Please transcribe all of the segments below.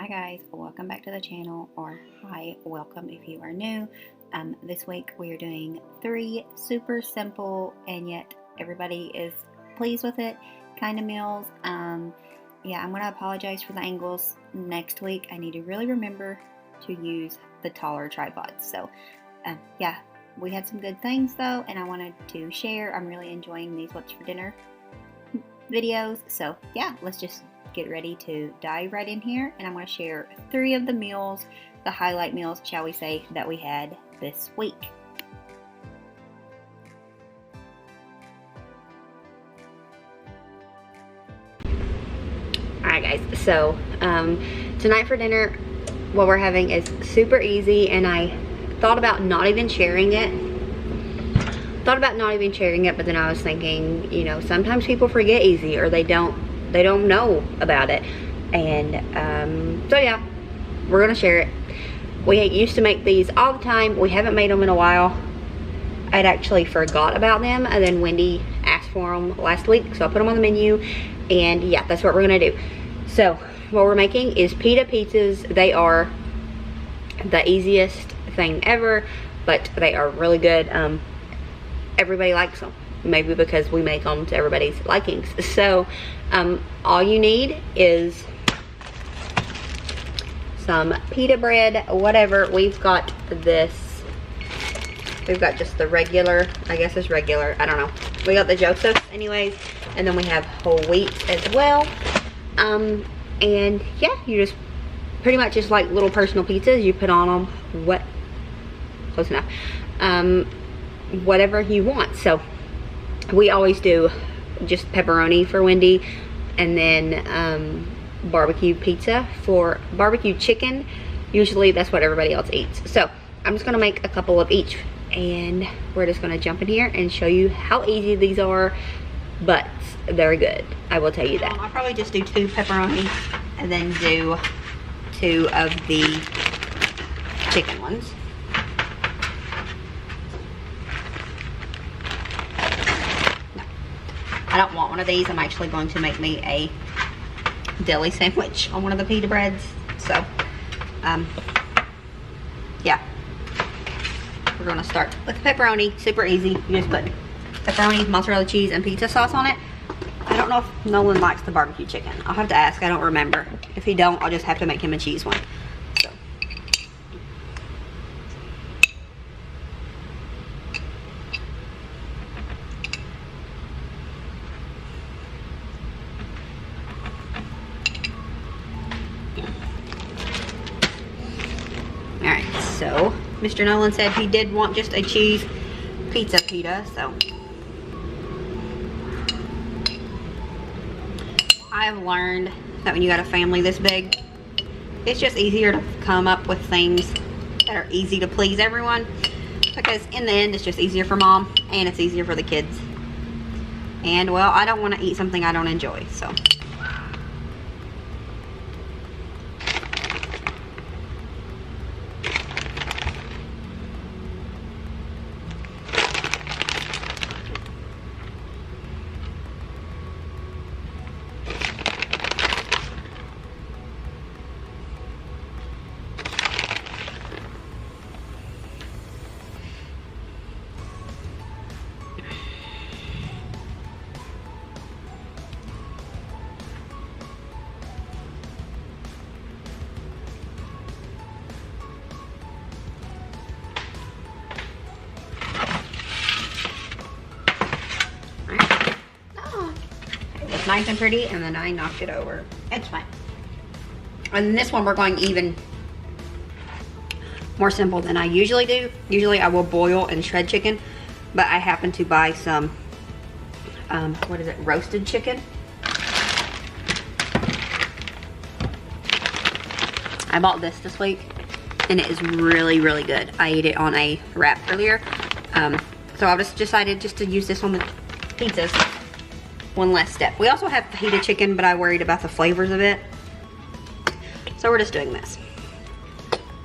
Hi guys, welcome back to the channel, or hi, welcome if you are new. This week we are doing 3 super simple and yet everybody is pleased with it kind of meals. Yeah, I'm going to apologize for the angles next week. I need to really remember to use the taller tripods. So yeah, we had some good things though, and I wanted to share. I'm really enjoying these what's for dinner videos. So yeah, let's just get ready to dive right in here, and I'm going to share 3 of the meals, the highlight meals, shall we say, that we had this week. Alright guys, so tonight for dinner what we're having is super easy, and I thought about not even sharing it. But then I was thinking, you know, sometimes people forget easy, or they don't know about it. And so yeah, we're gonna share it. We used to make these all the time. We haven't made them in a while. I'd actually forgot about them, and then Wendy asked for them last week, so I put them on the menu. And yeah, that's what we're gonna do. So what we're making is pita pizzas. They are the easiest thing ever, but they are really good. Everybody likes them, maybe because we make them to everybody's likings. So all you need is some pita bread, whatever. We've got this, we've got just the regular, I guess it's regular, I don't know. We got the Joseph's anyways, and then we have whole wheat as well. And yeah, you just pretty much just like little personal pizzas. You put on them what, close enough, whatever you want. So we always do just pepperoni for Wendy, and then barbecue pizza for barbecue chicken. Usually that's what everybody else eats. So I'm just gonna make a couple of each, and we're just gonna jump in here and show you how easy these are, but they're good, I will tell you that. I'll probably just do 2 pepperoni and then do 2 of the chicken ones. I don't want one of these. I'm actually going to make me a deli sandwich on one of the pita breads. So, yeah. We're going to start with pepperoni. Super easy. You just put pepperoni, mozzarella cheese, and pizza sauce on it. I don't know if Nolan likes the barbecue chicken. I'll have to ask. I don't remember. If he don't, I'll just have to make him a cheese one. So. Alright, so Mr. Nolan said he did want just a cheese pizza pita, so I have learned that when you got a family this big, it's just easier to come up with things that are easy to please everyone, because in the end it's just easier for mom and it's easier for the kids. And well, I don't want to eat something I don't enjoy, so nice and pretty, and then I knocked it over. It's fine. And this one we're going even more simple than I usually do. Usually I will boil and shred chicken, but I happen to buy some, what is it, roasted chicken. I bought this week, and it is really, really good. I ate it on a wrap earlier. So I just decided just to use this on the pizzas. One less step. We also have fajita chicken, but I worried about the flavors of it, so we're just doing this.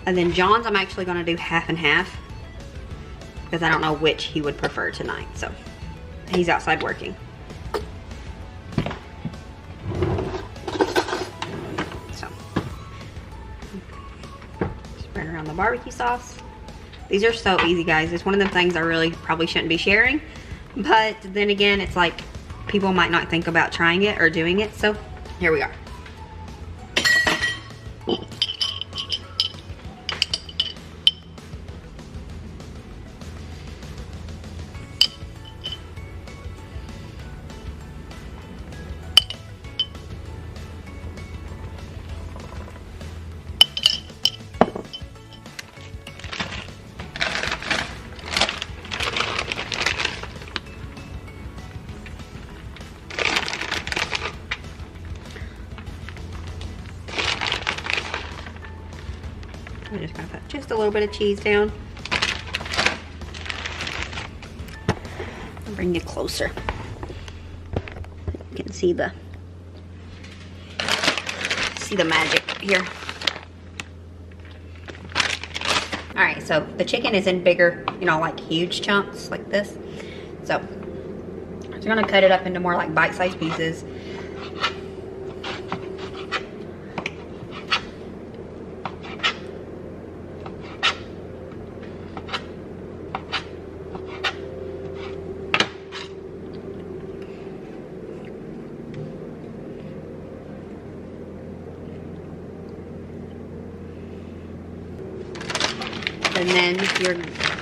And then John's, I'm actually going to do half and half, because I don't know which he would prefer tonight. So he's outside working. vinegar on the barbecue sauce. These are so easy, guys. It's one of the things I really probably shouldn't be sharing. But then again, it's like people might not think about trying it or doing it. So here we are. I'm just gonna put just a little bit of cheese down. I'll bring you closer. You can see the magic here. All right, so the chicken is in bigger, you know, like huge chunks like this. So I'm just gonna cut it up into more like bite-sized pieces.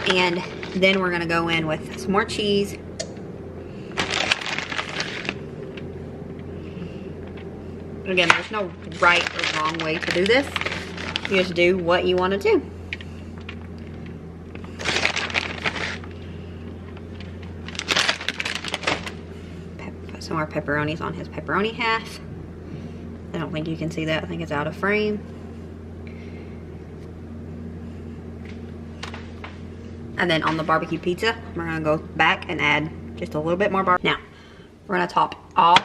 And then we're gonna go in with some more cheese. Again, there's no right or wrong way to do this. You just do what you want to do. Put some more pepperonis on his pepperoni half. I don't think you can see that. I think it's out of frame. And then on the barbecue pizza, we're gonna go back and add just a little bit more barbecue. Now, we're gonna top all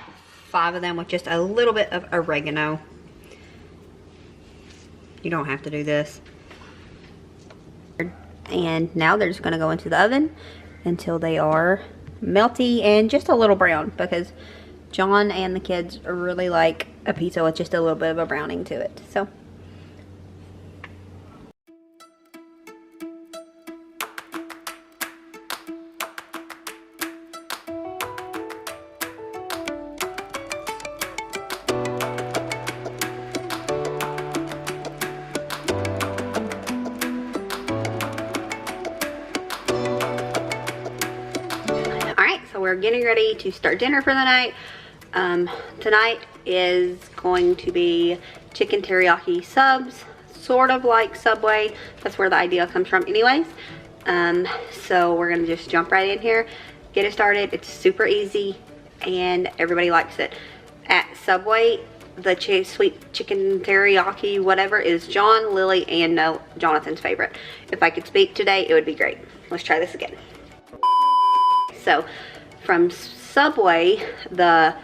5 of them with just a little bit of oregano. You don't have to do this. And now they're just gonna go into the oven until they are melty and just a little brown, because John and the kids really like a pizza with just a little bit of a browning to it. So. We're getting ready to start dinner for the night. Tonight is going to be chicken teriyaki subs, sort of like Subway. That's where the idea comes from anyways. So we're gonna just jump right in here, get it started. It's super easy and everybody likes it. At Subway, the sweet chicken teriyaki whatever is John, Lily, and Jonathan's favorite. If I could speak today, it would be great. Let's try this again. So from Subway, the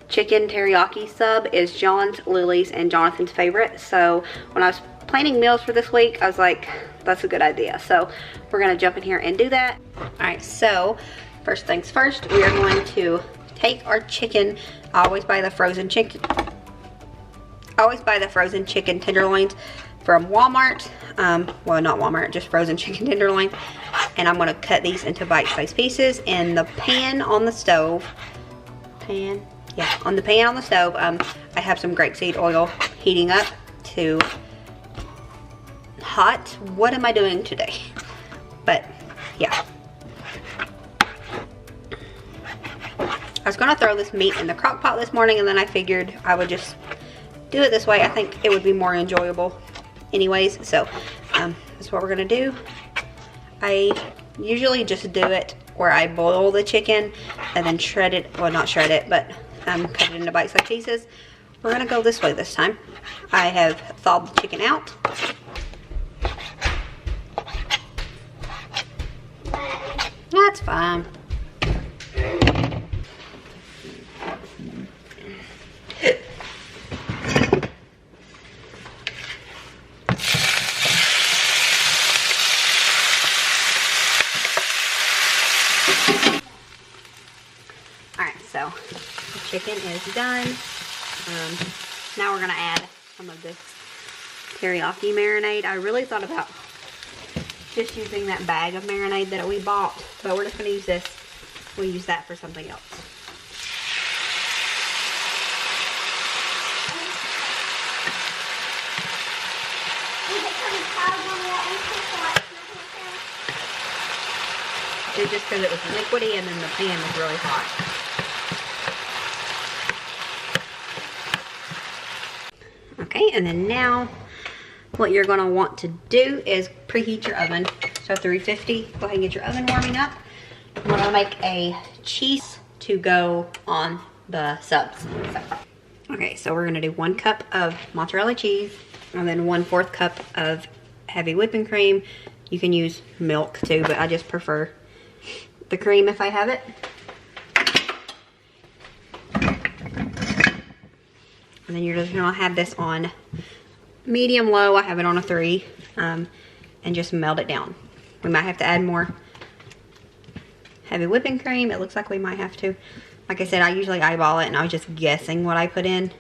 chicken teriyaki sub is John's, Lily's, and Jonathan's favorite. So when I was planning meals for this week, I was like, that's a good idea. So we're gonna jump in here and do that. All right, so first things first, we are going to take our chicken. I always buy the frozen chicken. I always buy the frozen chicken tenderloins from Walmart. Well, not Walmart, just frozen chicken tenderloin. And I'm gonna cut these into bite-sized pieces in the pan on the stove. On the pan on the stove, I have some grapeseed oil heating up to hot. What am I doing today? But yeah. I was gonna throw this meat in the crock pot this morning, and then I figured I would just do it this way. I think it would be more enjoyable anyways. So that's what we're gonna do. I usually just do it where I boil the chicken and then shred it, well, not shred it, but cut it into bite-sized pieces. We're gonna go this way this time. I have thawed the chicken out. That's fine. So the chicken is done. Now we're gonna add some of this teriyaki marinade. I really thought about just using that bag of marinade that we bought, but we're just going to use this. We'll use that for something else. It's just because it was liquidy and then the pan was really hot. Okay, and then now what you're going to want to do is preheat your oven. So 350, go ahead and get your oven warming up. I'm going to make a cheese to go on the subs. Okay, so we're going to do 1 cup of mozzarella cheese and then 1/4 cup of heavy whipping cream. You can use milk too, but I just prefer the cream if I have it. And then you're just gonna have this on medium low. I have it on a 3, and just melt it down. We might have to add more heavy whipping cream. It looks like we might have to. Like I said, I usually eyeball it and I was just guessing what I put in,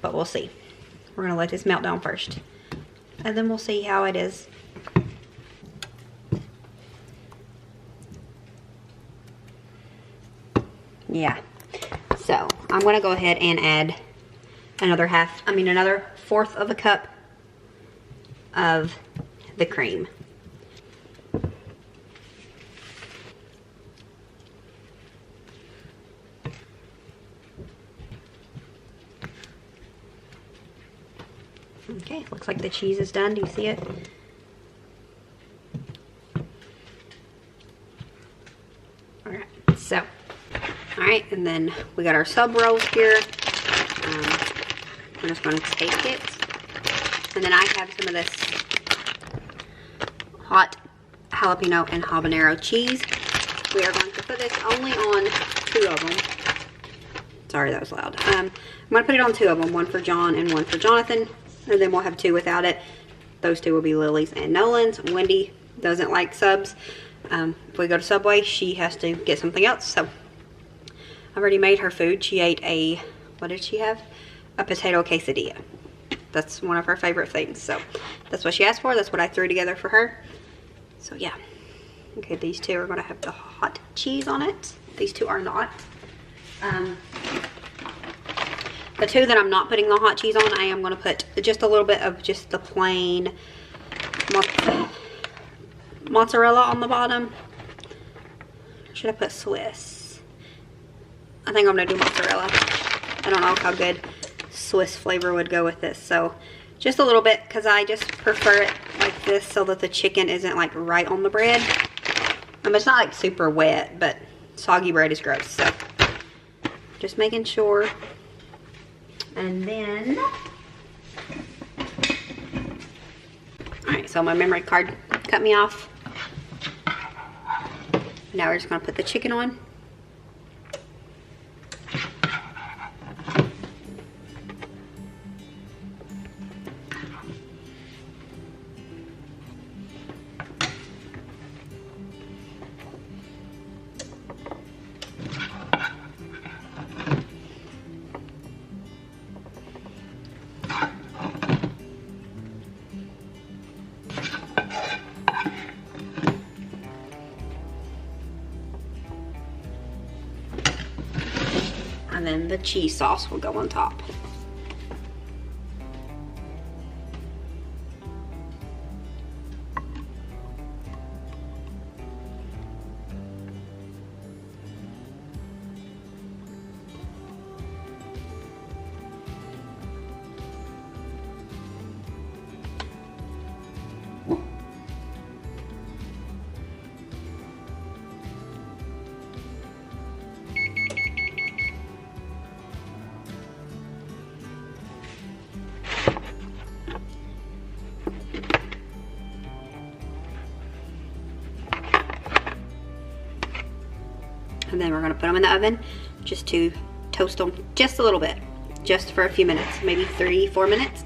but we'll see. We're gonna let this melt down first, and then we'll see how it is. Yeah, so I'm gonna go ahead and add another 1/4 of a cup of the cream. Okay, looks like the cheese is done. Do you see it? Alright, so, alright, and then we got our sub rolls here. We're just going to take it, and then I have some of this hot jalapeno and habanero cheese. We are going to put this only on 2 of them. Sorry, that was loud. I'm going to put it on 2 of them, 1 for John and 1 for Jonathan, and then we'll have 2 without it. Those 2 will be Lily's and Nolan's. Wendy doesn't like subs. If we go to Subway, she has to get something else. So I've already made her food. She ate a, what did she have? A potato quesadilla. That's one of her favorite things. So that's what she asked for. That's what I threw together for her. So yeah. Okay, these 2 are going to have the hot cheese on it. These 2 are not. The 2 that I'm not putting the hot cheese on, I am going to put just a little bit of just the plain mozzarella on the bottom. Should I put Swiss? I think I'm going to do mozzarella. I don't know how good Swiss flavor would go with this. So just a little bit, because I just prefer it like this so that the chicken isn't like right on the bread. It's not like super wet, but soggy bread is gross. So just making sure. And then, alright, so my memory card cut me off. Now we're just going to put the chicken on. And then the cheese sauce will go on top. And then we're going to put them in the oven just to toast them just a little bit, just for a few minutes, maybe 3-4 minutes.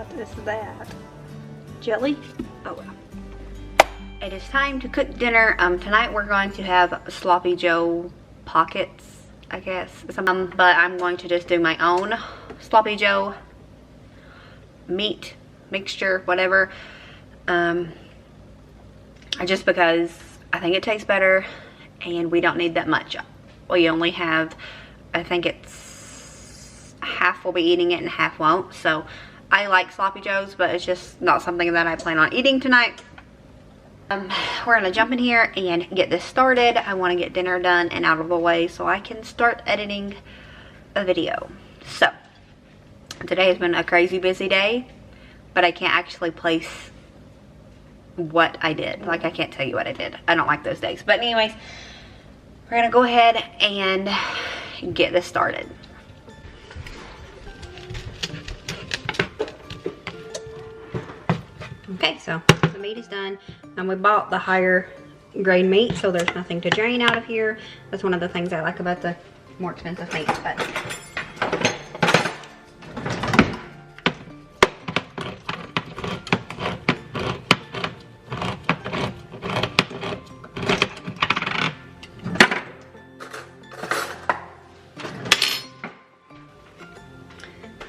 What is that? Jelly? Oh well. It is time to cook dinner. Tonight we're going to have sloppy joe pockets, I guess. But I'm going to just do my own sloppy joe meat mixture, whatever. Just because I think it tastes better and we don't need that much. We only have, I think it's half will be eating it and half won't. So I like sloppy joes, but it's just not something that I plan on eating tonight. We're gonna jump in here and get this started. I want to get dinner done and out of the way so I can start editing a video. So today has been a crazy busy day, but I can't actually place what I did. Like, I can't tell you what I did. I don't like those days. But anyways, we're gonna go ahead and get this started. Okay, so the meat is done, and we bought the higher grade meat, so there's nothing to drain out of here. That's one of the things I like about the more expensive meat. But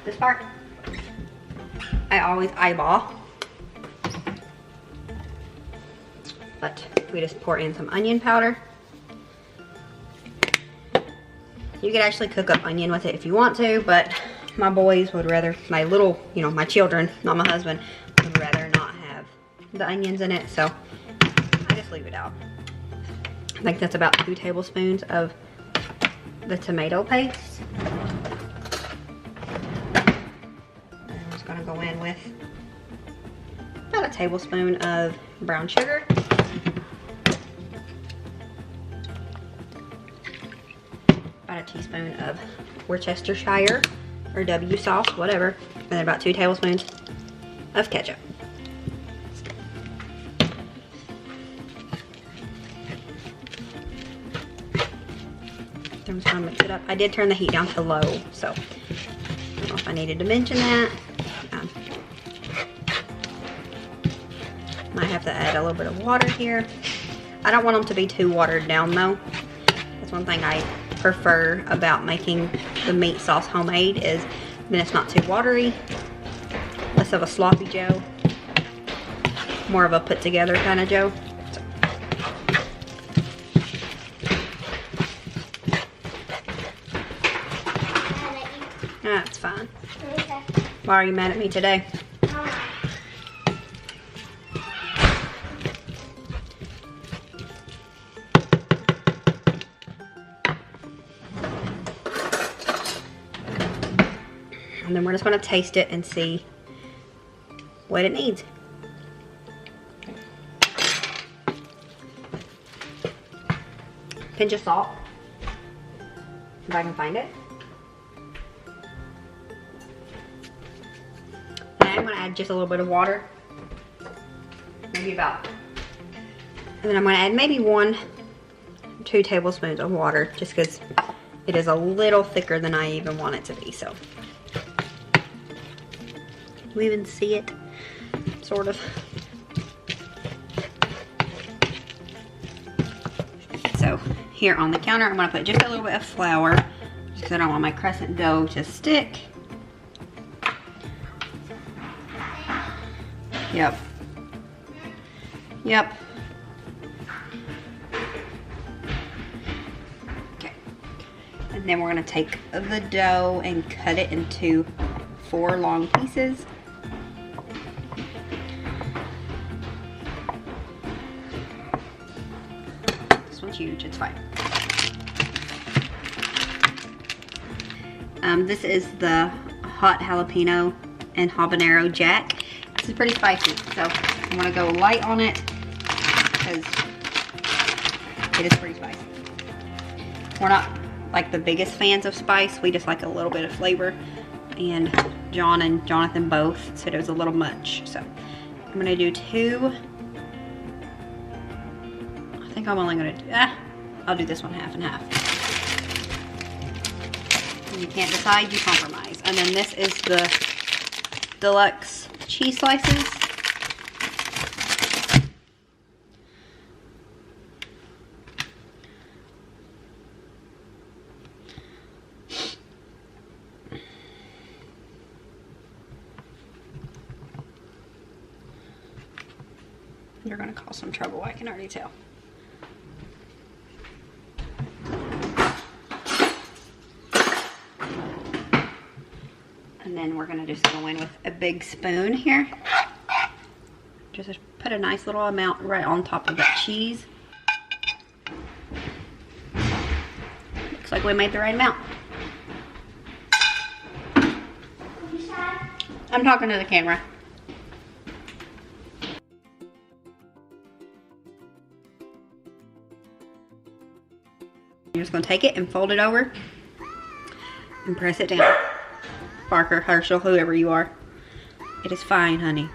this part, I always eyeball. But we just pour in some onion powder. You could actually cook up onion with it if you want to, but my boys would rather, my little, you know, my children, not my husband, would rather not have the onions in it, so I just leave it out. I think that's about 2 tablespoons of the tomato paste. And I'm just gonna go in with about a tablespoon of brown sugar. About a teaspoon of Worcestershire or W sauce, whatever, and then about 2 tablespoons of ketchup. I'm just gonna mix it up. I did turn the heat down to low, so I don't know if I needed to mention that. Might have to add a little bit of water here. I don't want them to be too watered down though. That's one thing I prefer about making the meat sauce homemade, is then it's not too watery, less of a sloppy joe, more of a put together kind of joe. So. That's fine. Okay. Why are you mad at me today? And then we're just going to taste it and see what it needs. Pinch of salt, if I can find it. And I'm going to add just a little bit of water, maybe about, and then I'm going to add maybe 1-2 tablespoons of water, just because it is a little thicker than I even want it to be. So you even see it, sort of. So here on the counter, I'm gonna put just a little bit of flour, just because I don't want my crescent dough to stick. Yep. Okay. And then we're gonna take the dough and cut it into 4 long pieces. This one's huge, it's fine. This is the hot jalapeno and habanero jack. This is pretty spicy, so I'm gonna go light on it because it is pretty spicy. We're not like the biggest fans of spice, we just like a little bit of flavor, and John and Jonathan both said it was a little much, so I'm gonna do 2. I think I'm only gonna do, I'll do this one half and half. When you can't decide, you compromise. And then this is the deluxe cheese slices. You're gonna cause some trouble, I can already tell. And then we're gonna just go in with a big spoon here. Just put a nice little amount right on top of that cheese. Looks like we made the right amount. I'm talking to the camera. You're just gonna take it and fold it over and press it down. Parker, Herschel, whoever you are. It is fine, honey.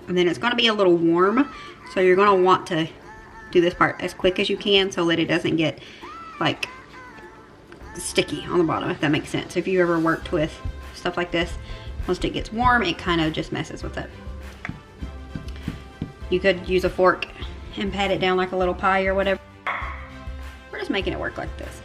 And then it's gonna be a little warm, so you're gonna want to do this part as quick as you can so that it doesn't get like sticky on the bottom, if that makes sense. If you ever worked with stuff like this, once it gets warm, it kind of just messes with it. You could use a fork and pat it down like a little pie or whatever. We're just making it work like this.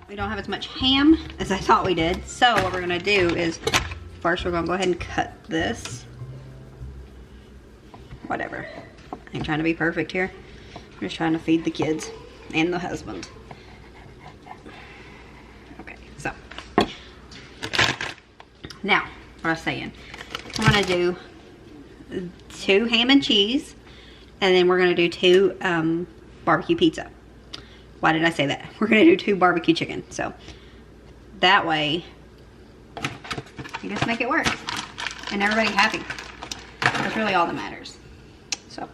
We don't have as much ham as I thought we did. So what we're gonna do is, first we're gonna go ahead and cut this. Whatever. I ain't trying to be perfect here. I'm just trying to feed the kids and the husband. Okay, so. Now, what I was saying. I'm gonna do 2 ham and cheese, and then we're gonna do 2 barbecue pizza. Why did I say that? We're gonna do 2 barbecue chicken. So that way you just make it work and everybody's happy. That's really all that matters. So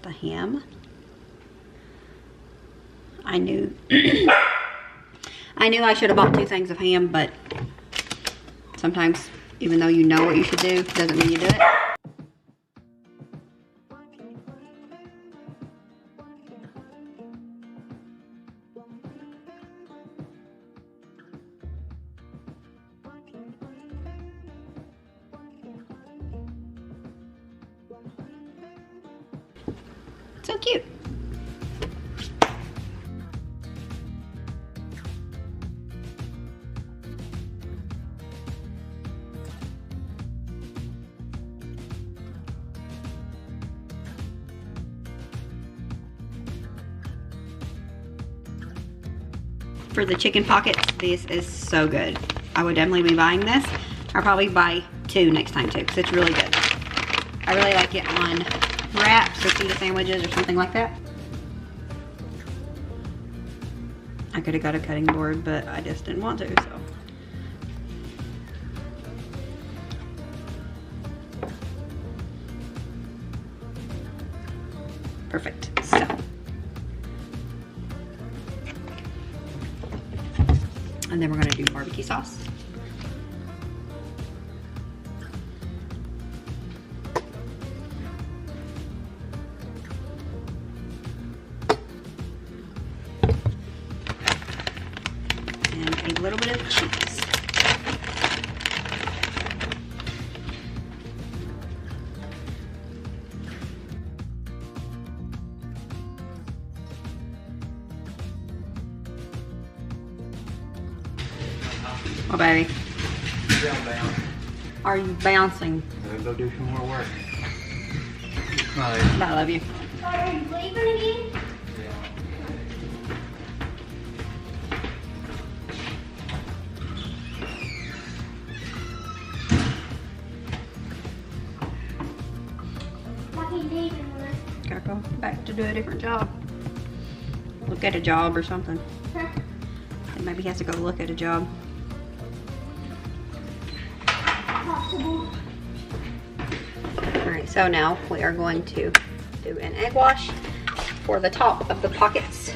the ham. I knew I should have bought 2 things of ham, but sometimes even though you know what you should do, doesn't mean you do it. So cute. For the chicken pockets, this is so good. I would definitely be buying this. I'll probably buy 2 next time too, because it's really good. I really like it on wraps or pita sandwiches or something like that. I could have got a cutting board, but I just didn't want to, so. Perfect, so. And then we're gonna do barbecue sauce. And a little bit of cheese. Oh, baby. Down bound. Are you bouncing? I'm gonna go do some more work. I love you. Are you leaving again? Like he's leaving, Lord. Gotta go back to do a different job. Look at a job or something. Huh? And maybe he has to go look at a job. Possible. Alright, so now we are going to do an egg wash for the top of the pockets.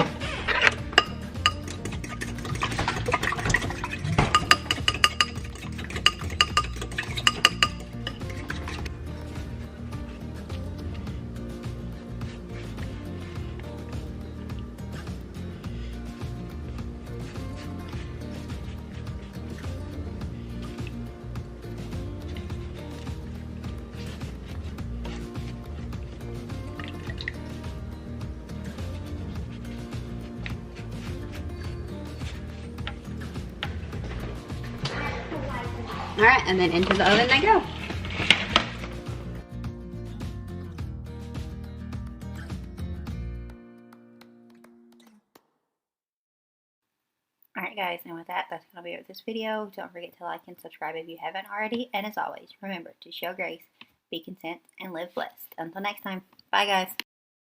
Alright, and then into the oven they go. Alright guys, and with that, that's going to be it with this video. Don't forget to like and subscribe if you haven't already. And as always, remember to show grace, be content, and live blessed. Until next time, bye guys.